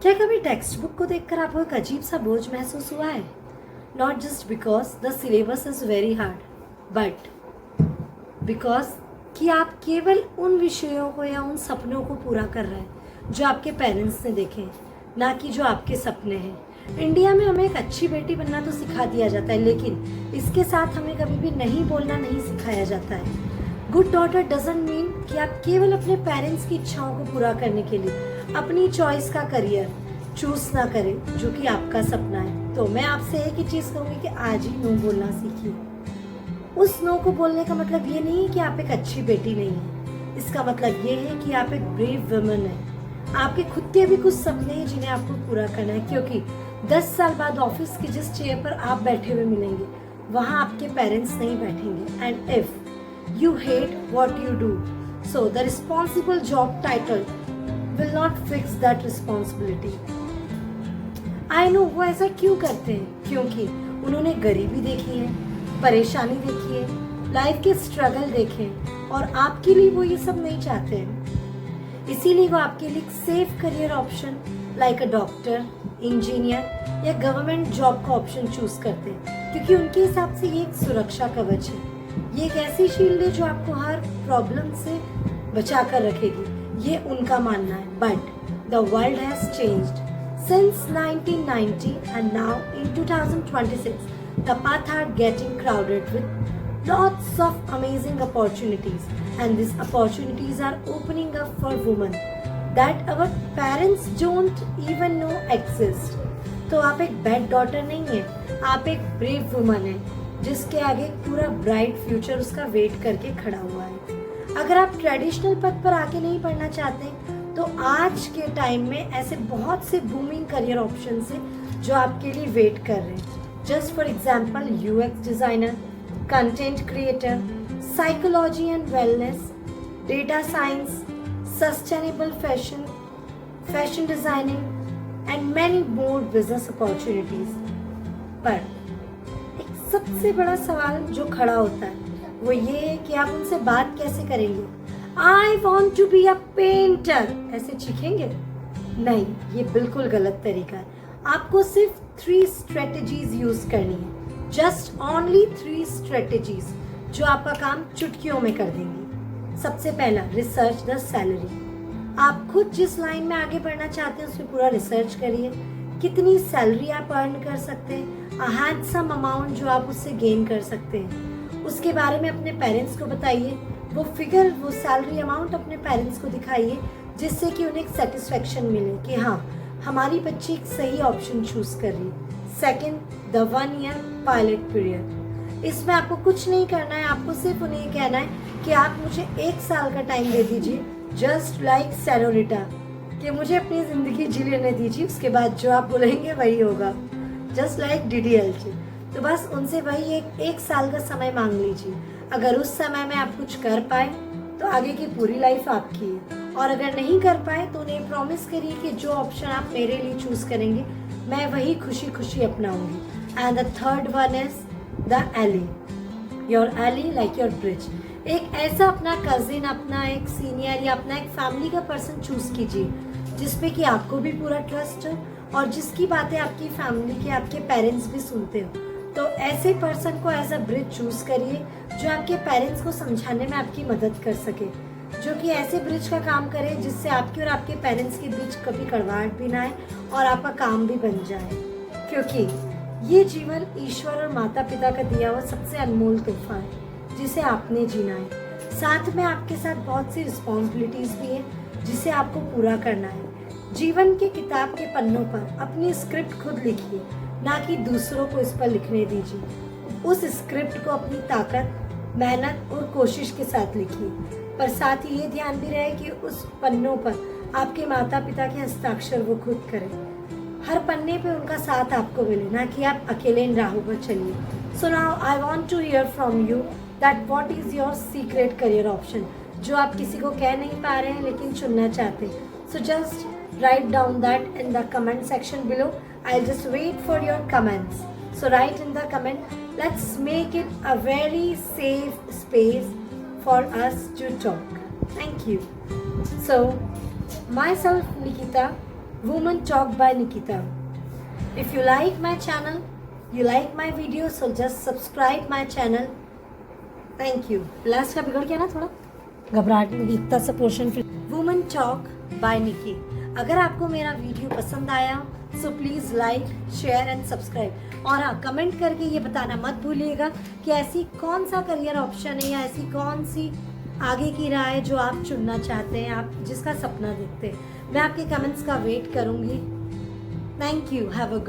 क्या कभी text book को देखकर आपको एक अजीब सा बोझ महसूस हुआ है? Not just because the syllabus is very hard, but because कि आप केवल उन विषयों को या उन सपनों को पूरा कर रहे हैं जो आपके पेरेंट्स ने देखे हैं, ना कि जो आपके सपने हैं। इंडिया में हमें एक अच्छी बेटी बनना तो सिखा दिया जाता है, लेकिन इसके साथ हमें कभी भी नहीं बोलना नहीं सिखाया जाता है। गुड डॉटर डजंट मीन कि आप केवल अपने पेरेंट्स की इच्छाओं को पूरा करने के लिए अपनी चॉइस का करियर चूज ना करें जो कि आपका सपना है। तो मैं आपसे एक ही चीज कहूंगी कि आज ही नो बोलना सीखिए। उस नो को बोलने का मतलब ये नहीं है कि आप एक अच्छी बेटी नहीं है, इसका मतलब ये है कि आप एक ब्रेव वुमन है। आपके खुद के भी कुछ सपने हैं जिन्हें आपको पूरा करना है, क्योंकि 10 साल बाद ऑफिस की जिस चेयर पर आप बैठे हुए मिलेंगे वहां आपके पेरेंट्स नहीं बैठेंगे। And if you hate what you do, so the responsible job title will not fix that responsibility. I know वो ऐसा क्यों करते हैं, क्योंकि उन्होंने गरीबी देखी है, परेशानी देखी है, लाइफ के स्ट्रगल देखे हैं, और आपके लिए वो ये सब नहीं चाहते हैं। इसीलिए वो आपके लिए safe career option like a doctor, engineer या गवर्नमेंट जॉब का ऑप्शन चूज करते हैं, क्योंकि उनके हिसाब से ये एक सुरक्षा कवच है। ये एक ऐसी शील्ड है जो आपको हर प्रॉब्लम से बचा कर रखेगी, ये उनका मानना है। But the world has changed since 1990 and now in 2026 the paths are getting crowded with lots of amazing opportunities, and these opportunities are opening up for women that our parents don't even know exist. तो आप एक bad daughter नहीं है, आप एक brave woman है जिसके आगे पूरा ब्राइट फ्यूचर उसका वेट करके खड़ा हुआ है। अगर आप ट्रेडिशनल पद पर आके नहीं पढ़ना चाहते तो आज के टाइम में ऐसे बहुत से बूमिंग करियर ऑप्शंस हैं जो आपके लिए वेट कर रहे हैं। Just for example UX designer, content creator, psychology and wellness, data science, sustainable fashion, fashion designing and many more business opportunities. पर सबसे बड़ा सवाल जो खड़ा होता है वो ये है कि आप उनसे बात कैसे करेंगे। I want to be a painter ऐसे चीखेंगे? नहीं, ये बिल्कुल गलत तरीका है। आपको सिर्फ 3 स्ट्रेटेजीज यूज करनी है, जस्ट ओनली 3 स्ट्रेटेजीज जो आपका काम चुटकियों में कर देंगी। सबसे पहला, रिसर्च द सैलरी। आप खुद जिस लाइन में आगे बढ़ना चाहते हैं उसमें पूरा रिसर्च करिए, कितनी सैलरी आप अर्न कर सकते हैं, हैंडसम अमाउंट जो आप उससे गेन कर सकते हैं, उसके बारे में अपने पेरेंट्स को बताइए। वो फिगर, वो सैलरी अमाउंट अपने पेरेंट्स को दिखाइए, जिससे कि उन्हें एक सेटिस्फेक्शन मिले कि हाँ, हमारी बच्ची एक सही ऑप्शन चूज कर रही है। Second, the 1 year pilot period. इसमें आपको कुछ नहीं करना है, आपको सिर्फ उन्हें ये कहना है कि आप मुझे 1 साल का टाइम दे दीजिए, जस्ट लाइक सेनोरिटा, कि मुझे अपनी ज़िंदगी जी लेने दीजिए, उसके बाद जो आप बोलेंगे वही होगा, जस्ट लाइक DDLJ। तो बस उनसे वही एक साल का समय मांग लीजिए। अगर उस समय में आप कुछ कर पाए तो आगे की पूरी लाइफ आपकी है, और अगर नहीं कर पाए तो उन्हें प्रॉमिस करिए कि जो ऑप्शन आप मेरे लिए चूज करेंगे मैं वही खुशी खुशी अपनाऊंगी। And the third one is the ally, your ally like your bridge. एक ऐसा अपना कजिन, अपना एक सीनियर या अपना एक फैमिली का पर्सन चूज कीजिए जिसपे कि आपको भी पूरा ट्रस्ट हो और जिसकी बातें आपकी फैमिली के, आपके पेरेंट्स भी सुनते हो। तो ऐसे पर्सन को एज अ ब्रिज चूज करिए जो आपके पेरेंट्स को समझाने में आपकी मदद कर सके, जो कि ऐसे ब्रिज का काम करे जिससे आपके और आपके पेरेंट्स के बीच कभी कड़वाहट भी ना आए और आपका काम भी बन जाए, क्योंकि ये जीवन ईश्वर और माता पिता का दिया हुआ सबसे अनमोल तोहफा है जिसे आपने जीना है। साथ में आपके साथ बहुत सी रिस्पॉन्सिबिलिटीज भी है जिसे आपको पूरा करना है। जीवन के किताब के पन्नों पर अपनी स्क्रिप्ट खुद लिखिए, ना कि दूसरों को इस पर लिखने दीजिए। उस स्क्रिप्ट को अपनी ताकत, मेहनत और कोशिश के साथ लिखिए, पर साथ ही ये ध्यान भी रहे कि उस पन्नों पर आपके माता पिता के हस्ताक्षर वो खुद करें। हर पन्ने पे उनका साथ आपको मिले, ना कि आप अकेले इन राहों पर चलिए। So now I want to hear from you that what is your secret career option, जो आप किसी को कह नहीं पा रहे हैं लेकिन चुनना चाहते हैं। So just write down that in the comment section below. I'll just wait for your comments. So write in the comment. Let's make it a very safe space for us to talk. Thank you. So myself Nikita, Woman Talk by Nikita. If you like my channel, you like my video, so just subscribe my channel. Thank you. Last का बिगड़ गया ना थोड़ा, घबराहट में इतना सा portion फिर. वुमन टॉक बाय निकी. अगर आपको मेरा वीडियो पसंद आया so please like, share and subscribe. और हाँ, कमेंट करके ये बताना मत भूलिएगा कि ऐसी कौन सा करियर ऑप्शन है या ऐसी कौन सी आगे की राह है जो आप चुनना चाहते हैं, आप जिसका सपना देखते हैं. मैं आपके कमेंट्स का वेट करूँगी. Thank you. Have a good